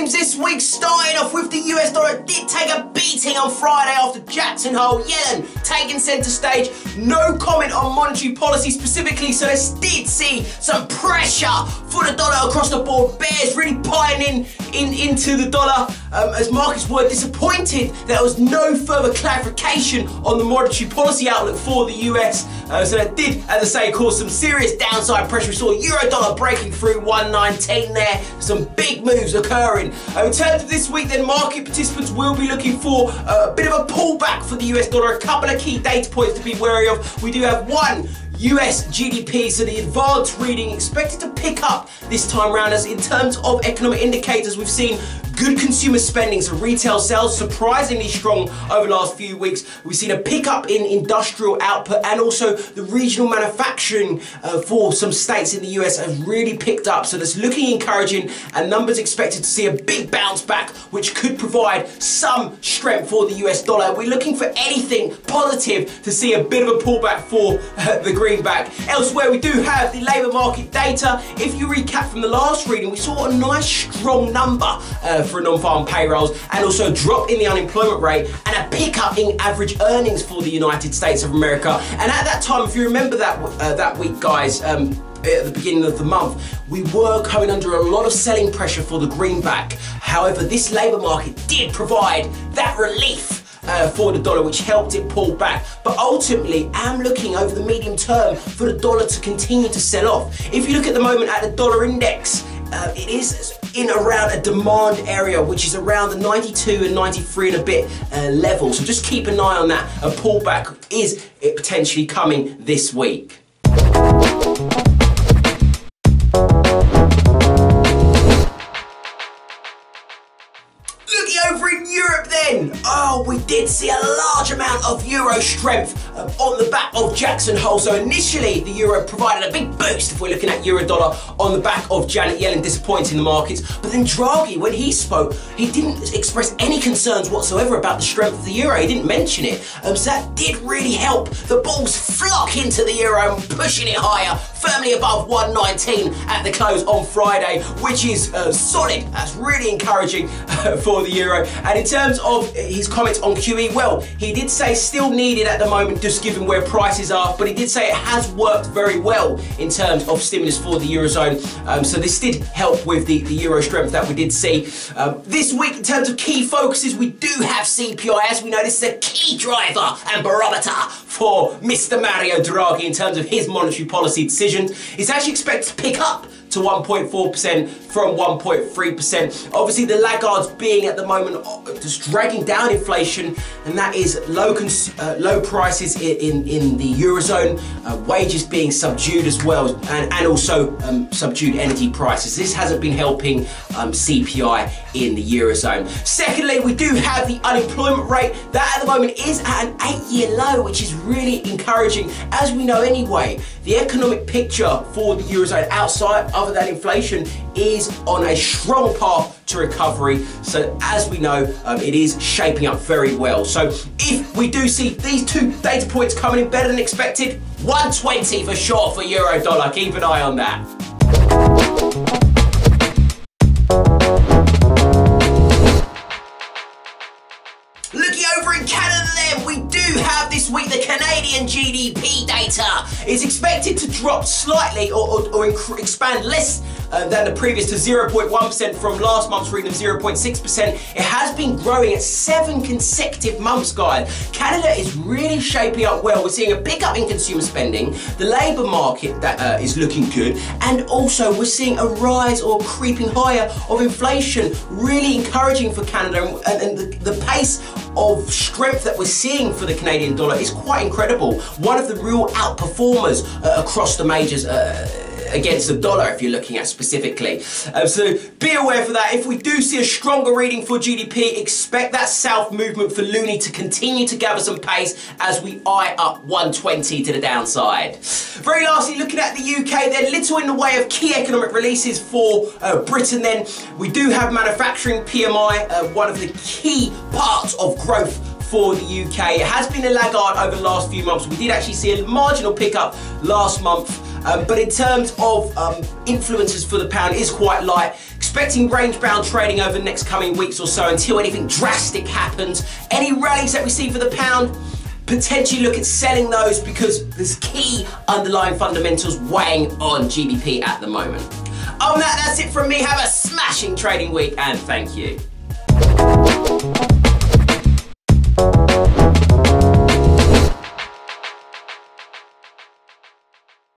themes this week, starting off with the US dollar. It did take a beating on Friday after Jackson Hole, Yellen taking centre stage. No comment on monetary policy specifically, so this did see some pressure for the dollar across the board. Bears really piling into the dollar as markets were disappointed that there was no further clarification on the monetary policy outlook for the US. So that did, as I say, cause some serious downside pressure. We saw euro dollar breaking through 119 there. Some big moves occurring. In terms of this week, then market participants will be looking for a bit of a pullback for the US dollar. A couple of key data points to be wary of. We do have one US GDP, so the advanced reading expected to pick up this time around, as in terms of economic indicators, we've seen good consumer spending, so retail sales surprisingly strong over the last few weeks. We've seen a pickup in industrial output, and also the regional manufacturing for some states in the US has really picked up, so that's looking encouraging, and numbers expected to see a big bounce back, which could provide some strength for the US dollar. We're looking for anything positive to see a bit of a pullback for the greenback. Elsewhere, we do have the labour market data. If you recap from the last reading, we saw a nice strong number for non-farm payrolls, and also a drop in the unemployment rate, and a pickup in average earnings for the United States of America. And at that time, if you remember that week, guys, at the beginning of the month, we were coming under a lot of selling pressure for the greenback. However, this labour market did provide that relief for the dollar, which helped it pull back. But ultimately, I'm looking over the medium term for the dollar to continue to sell off. If you look at the moment at the dollar index, it is in around a demand area, which is around the 92 and 93 and a bit level. So just keep an eye on that. A pullback is potentially coming this week. Over in Europe then, we did see a large amount of euro strength on the back of Jackson Hole. So initially the euro provided a big boost if we're looking at euro dollar on the back of Janet Yellen disappointing the markets. But then Draghi, when he spoke, he didn't express any concerns whatsoever about the strength of the euro. He didn't mention it. So that did really help the bulls flock into the euro and pushing it higher, firmly above 119 at the close on Friday, which is solid. That's really encouraging for the euro. And in terms of his comments on QE, well, he did say still needed at the moment, just given where prices are, but he did say it has worked very well in terms of stimulus for the Eurozone. So this did help with the euro strength that we did see. This week, in terms of key focuses, we do have CPI. As we know, this is a key driver and barometer for Mr. Mario Draghi in terms of his monetary policy decisions. It's actually expected to pick up to 1.4% from 1.3%. Obviously, the laggards being at the moment just dragging down inflation, and that is low prices in the Eurozone, wages being subdued as well, and also subdued energy prices. This hasn't been helping CPI in the Eurozone. Secondly, we do have the unemployment rate. That at the moment is at an 8-year low, which is really encouraging. As we know anyway, the economic picture for the Eurozone outside other than inflation is on a strong path to recovery. So as we know, it is shaping up very well. So if we do see these two data points coming in better than expected, 120 for sure for euro dollar. Keep an eye on that. Looking over in Canada then, we do have this week the Canadian GDP data. It's expected to drop slightly or expand less than the previous, to 0.1% from last month's reading of 0.6%. It has been growing at 7 consecutive months, guys. Canada is really shaping up well. We're seeing a pickup in consumer spending, the labour market that is looking good, and also we're seeing a rise or creeping higher of inflation, really encouraging for Canada, and the pace of strength that we're seeing for the Canadian dollar is quite incredible. One of the real outperformers across the majors against the dollar, if you're looking at specifically. So be aware for that. If we do see a stronger reading for GDP, expect that south movement for Loonie to continue to gather some pace as we eye up 120 to the downside. Very lastly, looking at the UK, there's little in the way of key economic releases for Britain then. We do have manufacturing PMI, one of the key parts of growth for the UK. It has been a laggard over the last few months. We did actually see a marginal pickup last month But in terms of influences for the pound, it is quite light. Expecting range-bound trading over the next coming weeks or so until anything drastic happens. Any rallies that we see for the pound, potentially look at selling those because there's key underlying fundamentals weighing on GBP at the moment. Other than that, that's it from me. Have a smashing trading week and thank you.